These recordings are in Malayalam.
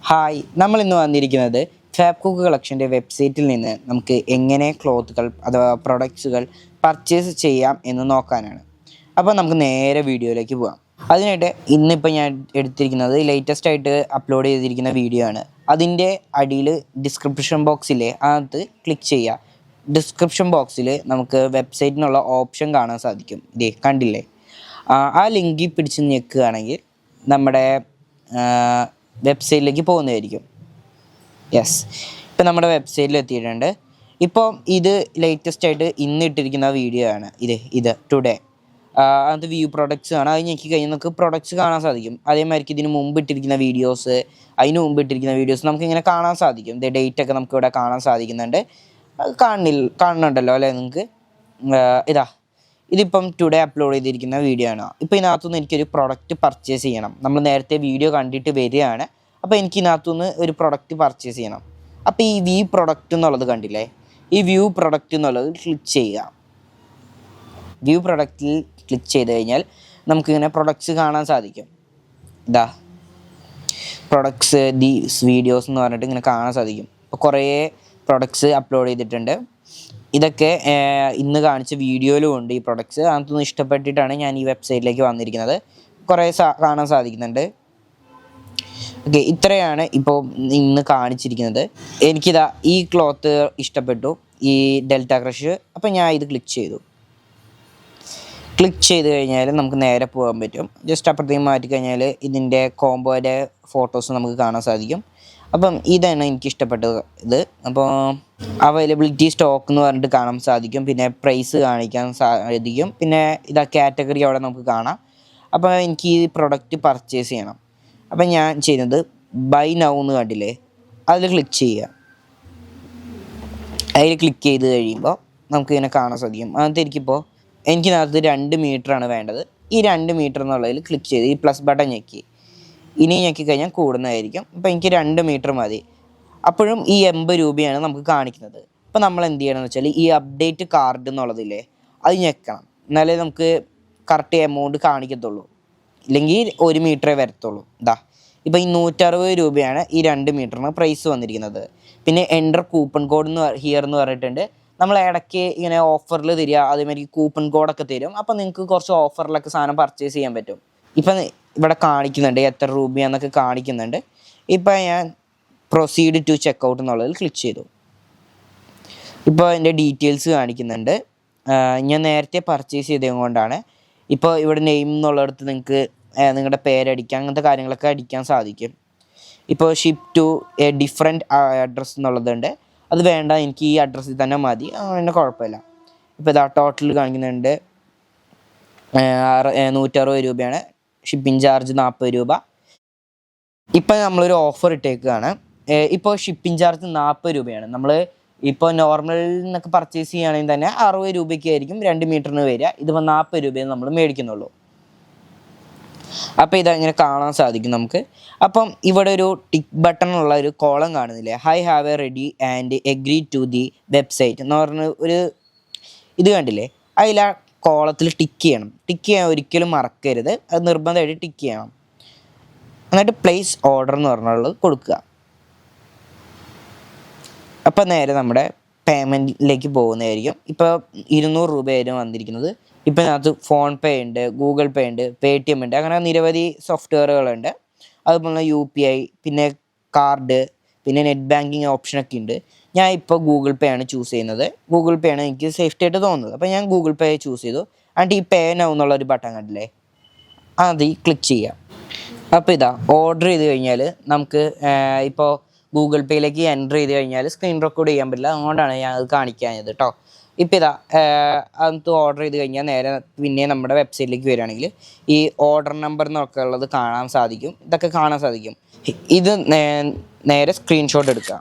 ഹായ്, നമ്മൾ ഇന്ന് വന്നിരിക്കുന്നത് ഫാബ്കുക്ക് കളക്ഷൻ്റെ വെബ്സൈറ്റിൽ നിന്ന് നമുക്ക് എങ്ങനെ ക്ലോത്തുകൾ അഥവാ പ്രൊഡക്ട്സുകൾ പർച്ചേസ് ചെയ്യാം എന്ന് നോക്കാനാണ്. അപ്പോൾ നമുക്ക് നേരെ വീഡിയോയിലേക്ക് പോകാം. അതിനായിട്ട് ഇന്നിപ്പോൾ ഞാൻ എടുത്തിരിക്കുന്നത് ലേറ്റസ്റ്റ് ആയിട്ട് അപ്ലോഡ് ചെയ്തിരിക്കുന്ന വീഡിയോ ആണ്. അതിൻ്റെ അടിയിൽ ഡിസ്ക്രിപ്ഷൻ ബോക്സിലെ അത് ക്ലിക്ക് ചെയ്യുക. ഡിസ്ക്രിപ്ഷൻ ബോക്സിൽ നമുക്ക് വെബ്സൈറ്റിനുള്ള ഓപ്ഷൻ കാണാൻ സാധിക്കും. ഇതേ കണ്ടില്ലേ, ആ ലിങ്കിൽ പിടിച്ച് ഞെക്കുകയാണെങ്കിൽ നമ്മുടെ വെബ്സൈറ്റിലേക്ക് പോകുന്നതായിരിക്കും. യെസ്, ഇപ്പം നമ്മുടെ വെബ്സൈറ്റിൽ എത്തിയിട്ടുണ്ട്. ഇപ്പോൾ ഇത് ലേറ്റസ്റ്റ് ആയിട്ട് ഇന്ന് ഇട്ടിരിക്കുന്ന വീഡിയോ ആണ്. ഇത് ടുഡേ അത് വ്യൂ പ്രൊഡക്ട്സ് ആണ്. അത് ഞെക്കി കഴിഞ്ഞാൽ നമുക്ക് പ്രൊഡക്ട്സ് കാണാൻ സാധിക്കും. അതേമാതിരി ഇതിന് മുമ്പ് ഇട്ടിരിക്കുന്ന വീഡിയോസ്, അതിന് മുമ്പ് ഇട്ടിരിക്കുന്ന വീഡിയോസ് നമുക്കിങ്ങനെ കാണാൻ സാധിക്കും. ഡേറ്റ് ഒക്കെ നമുക്ക് ഇവിടെ കാണാൻ സാധിക്കുന്നുണ്ട്. കാണുന്നുണ്ടല്ലോ അല്ലേ നിങ്ങൾക്ക്? ഇതിപ്പം ടുഡേ അപ്ലോഡ് ചെയ്തിരിക്കുന്ന വീഡിയോ ആണ്. ഇപ്പോൾ ഇതിനകത്തുനിന്ന് എനിക്കൊരു പ്രൊഡക്റ്റ് പർച്ചേസ് ചെയ്യണം. നമ്മൾ നേരത്തെ വീഡിയോ കണ്ടിട്ട് വരികയാണ്. അപ്പോൾ എനിക്ക് ഇതിനകത്തുനിന്ന് ഒരു പ്രൊഡക്റ്റ് പർച്ചേസ് ചെയ്യണം. അപ്പോൾ ഈ വ്യൂ പ്രൊഡക്റ്റ് എന്നുള്ളത് കണ്ടില്ലേ, ഈ വ്യൂ പ്രൊഡക്റ്റ് എന്നുള്ളത് ക്ലിക്ക് ചെയ്യുക. വ്യൂ പ്രൊഡക്റ്റിൽ ക്ലിക്ക് ചെയ്ത് കഴിഞ്ഞാൽ നമുക്കിങ്ങനെ പ്രൊഡക്ട്സ് കാണാൻ സാധിക്കും. പ്രൊഡക്ട്സ് ദീസ് വീഡിയോസ് എന്ന് പറഞ്ഞിട്ട് ഇങ്ങനെ കാണാൻ സാധിക്കും. ഇപ്പോൾ കുറേ പ്രൊഡക്ട്സ് അപ്ലോഡ് ചെയ്തിട്ടുണ്ട്. ഇതൊക്കെ ഇന്ന് കാണിച്ച വീഡിയോയിലും ഉണ്ട് ഈ പ്രൊഡക്ട്സ്. അതൊന്നും ഇഷ്ടപ്പെട്ടിട്ടാണ് ഞാൻ ഈ വെബ്സൈറ്റിലേക്ക് വന്നിരിക്കുന്നത്. കുറേ കാണാൻ സാധിക്കുന്നുണ്ട്. ഓക്കെ, ഇത്രയാണ് ഇപ്പോൾ ഇന്ന് കാണിച്ചിരിക്കുന്നത്. എനിക്കിതാ ഈ ക്ലോത്ത് ഇഷ്ടപ്പെട്ടു, ഈ ഡെൽറ്റ ക്രഷ്. അപ്പോൾ ഞാൻ ഇത് ക്ലിക്ക് ചെയ്ത് കഴിഞ്ഞാൽ നമുക്ക് നേരെ പോകാൻ പറ്റും. ജസ്റ്റ് അപ്പുറത്തേക്ക് മാറ്റി കഴിഞ്ഞാൽ ഇതിൻ്റെ കോംബോയുടെ ഫോട്ടോസ് നമുക്ക് കാണാൻ സാധിക്കും. അപ്പം ഇതാണ് എനിക്ക് ഇഷ്ടപ്പെട്ടത്. അപ്പോൾ അവൈലബിലിറ്റി സ്റ്റോക്ക് എന്ന് പറഞ്ഞിട്ട് കാണാൻ സാധിക്കും. പിന്നെ പ്രൈസ് കാണിക്കാൻ സാധിക്കും. പിന്നെ കാറ്റഗറി അവിടെ നമുക്ക് കാണാം. അപ്പോൾ എനിക്ക് ഈ പ്രൊഡക്റ്റ് പർച്ചേസ് ചെയ്യണം. അപ്പം ഞാൻ ചെയ്യുന്നത് ബൈ നൗ എന്ന് കണ്ടില്ലേ, അതിൽ ക്ലിക്ക് ചെയ്യുക. അതിൽ ക്ലിക്ക് ചെയ്ത് കഴിയുമ്പോൾ നമുക്കിങ്ങനെ കാണാൻ സാധിക്കും. അതിനകത്ത് എനിക്കതിനകത്ത് 2 മീറ്ററാണ് വേണ്ടത്. ഈ 2 മീറ്റർ എന്നുള്ളതിൽ ക്ലിക്ക് ചെയ്ത് ഈ പ്ലസ് ബട്ടൺ ഞെക്കി കഴിഞ്ഞാൽ കൂടുന്നതായിരിക്കും. അപ്പോൾ എനിക്ക് 2 മീറ്റർ മതി. അപ്പോഴും ഈ 80 രൂപയാണ് നമുക്ക് കാണിക്കുന്നത്. അപ്പോൾ നമ്മൾ എന്ത് ചെയ്യണമെന്ന് വെച്ചാൽ ഈ അപ്ഡേറ്റ് കാർഡ് എന്നുള്ളതില്ലേ, അത് ഞെക്കണം. എന്നാലേ നമുക്ക് കറക്റ്റ് എമൗണ്ട് കാണിക്കത്തുള്ളൂ. ഇല്ലെങ്കിൽ 1 മീറ്ററേ വരത്തുള്ളൂ. ഇപ്പോൾ ഈ 160 രൂപയാണ് ഈ 2 മീറ്ററിന് പ്രൈസ് വന്നിരിക്കുന്നത്. പിന്നെ എൻ്റർ കൂപ്പൺ കോഡ് ഹിയർ എന്ന് പറഞ്ഞിട്ടുണ്ട്. നമ്മൾ ഇടയ്ക്ക് ഇങ്ങനെ ഓഫറിൽ തരിക, അതേമാതിരി കൂപ്പൺ കോഡൊക്കെ തരും. അപ്പോൾ നിങ്ങൾക്ക് കുറച്ച് ഓഫറിലൊക്കെ സാധനം പർച്ചേസ് ചെയ്യാൻ പറ്റും. ഇപ്പം ഇവിടെ കാണിക്കുന്നുണ്ട് എത്ര രൂപയാണെന്നൊക്കെ കാണിക്കുന്നുണ്ട്. ഇപ്പം ഞാൻ പ്രൊസീഡ് ടു ചെക്കൗട്ട് എന്നുള്ളതിൽ ക്ലിക്ക് ചെയ്തു. ഇപ്പോൾ എൻ്റെ ഡീറ്റെയിൽസ് കാണിക്കുന്നുണ്ട്. ഞാൻ നേരത്തെ പർച്ചേസ് ചെയ്തത് കൊണ്ടാണ്. ഇപ്പോൾ ഇവിടെ നെയിം എന്നുള്ളിടത്ത് നിങ്ങൾക്ക് നിങ്ങളുടെ പേരടിക്കാം, അങ്ങനത്തെ കാര്യങ്ങളൊക്കെ അടിക്കാൻ സാധിക്കും. ഇപ്പോൾ ship to a different address എന്നുള്ളതുണ്ട്. അത് വേണ്ട, എനിക്ക് ഈ അഡ്രസ്സിൽ തന്നെ മതി, അങ്ങനെ കുഴപ്പമില്ല. ഇപ്പോൾ ടോട്ടൽ കാണിക്കുന്നുണ്ട് 160 രൂപയാണ്. ഷിപ്പിംഗ് ചാർജ് 40 രൂപ. ഇപ്പം നമ്മളൊരു ഓഫർ ഇട്ടേക്കുകയാണ്. ഇപ്പോൾ ഷിപ്പിംഗ് ചാർജ് 40 രൂപയാണ്. നമ്മൾ ഇപ്പോൾ നോർമൽ എന്നൊക്കെ പർച്ചേസ് ചെയ്യുകയാണെങ്കിൽ തന്നെ 60 രൂപയ്ക്ക് ആയിരിക്കും 2 മീറ്ററിന് വരിക. ഇതിപ്പോൾ 40 രൂപയെ നമ്മൾ മേടിക്കുന്നുള്ളൂ. അപ്പോൾ ഇതങ്ങനെ കാണാൻ സാധിക്കും നമുക്ക്. അപ്പം ഇവിടെ ഒരു ടിക്ക് ബട്ടൺ ഉള്ള ഒരു കോളം കാണുന്നില്ലേ, I have a ready and agree to the website എന്ന് പറഞ്ഞ ഒരു ഇത് കണ്ടില്ലേ, അതിൽ ആ കോളത്തിൽ ടിക്ക് ചെയ്യണം. ടിക്ക് ചെയ്യാൻ ഒരിക്കലും മറക്കരുത്. അത് നിർബന്ധമായിട്ട് ടിക്ക് ചെയ്യണം. എന്നിട്ട് പ്ലേസ് ഓർഡർ എന്ന് പറഞ്ഞുള്ളത് കൊടുക്കുക. അപ്പം നേരെ നമ്മുടെ പേയ്മെൻറ്റിലേക്ക് പോകുന്നതായിരിക്കും. ഇപ്പോൾ 200 രൂപയായിരുന്നു വന്നിരിക്കുന്നത്. ഇപ്പം ഇതിനകത്ത് ഫോൺ പേ ഉണ്ട്, ഗൂഗിൾ പേ ഉണ്ട്, പേടിഎം ഉണ്ട്, അങ്ങനെ നിരവധി സോഫ്റ്റ്വെയറുകളുണ്ട്. അതുപോലെ UPI, പിന്നെ കാർഡ്, പിന്നെ നെറ്റ് ബാങ്കിങ് ഓപ്ഷനൊക്കെ ഉണ്ട്. ഞാൻ ഇപ്പോൾ ഗൂഗിൾ പേ ആണ് ചൂസ് ചെയ്യുന്നത്. ഗൂഗിൾ പേ ആണ് എനിക്ക് സേഫ്റ്റി ആയിട്ട് തോന്നുന്നത്. അപ്പോൾ ഞാൻ ഗൂഗിൾ പേ ചൂസ് ചെയ്തു. എന്നിട്ട് ഈ പേ നൗ എന്നുള്ളൊരു ബട്ടൺ കണ്ടില്ലേ, അത് ക്ലിക്ക് ചെയ്യാം. അപ്പോൾ ഓർഡർ ചെയ്ത് കഴിഞ്ഞാൽ നമുക്ക് ഇപ്പോൾ ഗൂഗിൾ പേയിലേക്ക് എൻ്റർ ചെയ്ത് കഴിഞ്ഞാൽ സ്ക്രീൻ റെക്കോർഡ് ചെയ്യാൻ പറ്റില്ല. അതുകൊണ്ടാണ് ഞാൻ അത് കാണിക്കാഞ്ഞത് കേട്ടോ. ഇപ്പോൾ അത് ഓർഡർ ചെയ്ത് കഴിഞ്ഞാൽ നേരെ പിന്നെ നമ്മുടെ വെബ്സൈറ്റിലേക്ക് വരികയാണെങ്കിൽ ഈ ഓർഡർ നമ്പർ എന്നൊക്കെ ഉള്ളത് കാണാൻ സാധിക്കും. ഇതൊക്കെ കാണാൻ സാധിക്കും. ഇത് നേരെ സ്ക്രീൻഷോട്ട് എടുക്കുക.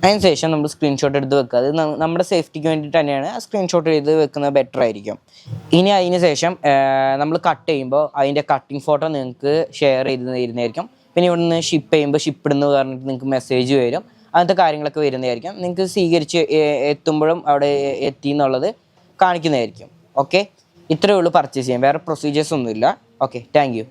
അതിനുശേഷം നമ്മൾ സ്ക്രീൻഷോട്ട് എടുത്ത് വെക്കുക. അത് നമ്മുടെ സേഫ്റ്റിക്ക് വേണ്ടിയിട്ട് തന്നെയാണ്. ആ സ്ക്രീൻഷോട്ട് ചെയ്ത് വെക്കുന്നത് ബെറ്റർ ആയിരിക്കും. ഇനി അതിന് ശേഷം നമ്മൾ കട്ട് ചെയ്യുമ്പോൾ അതിൻ്റെ കട്ടിങ് ഫോട്ടോ നിങ്ങൾക്ക് ഷെയർ ചെയ്ത് തരുന്നതായിരിക്കും. പിന്നെ ഇവിടെ നിന്ന് ഷിപ്പ് ചെയ്യുമ്പോൾ ഷിപ്പിടുന്ന് പറഞ്ഞിട്ട് നിങ്ങൾക്ക് മെസ്സേജ് വരും. അങ്ങനത്തെ കാര്യങ്ങളൊക്കെ വരുന്നതായിരിക്കും. നിങ്ങൾക്ക് സ്വീകരിച്ച് എത്തുമ്പോഴും അവിടെ എത്തി എന്നുള്ളത് കാണിക്കുന്നതായിരിക്കും. ഓക്കെ, ഇത്രയേ ഉള്ളൂ പർച്ചേസ് ചെയ്യാൻ. വേറെ പ്രൊസീജിയേഴ്സ് ഒന്നുമില്ല. Okay, thank you.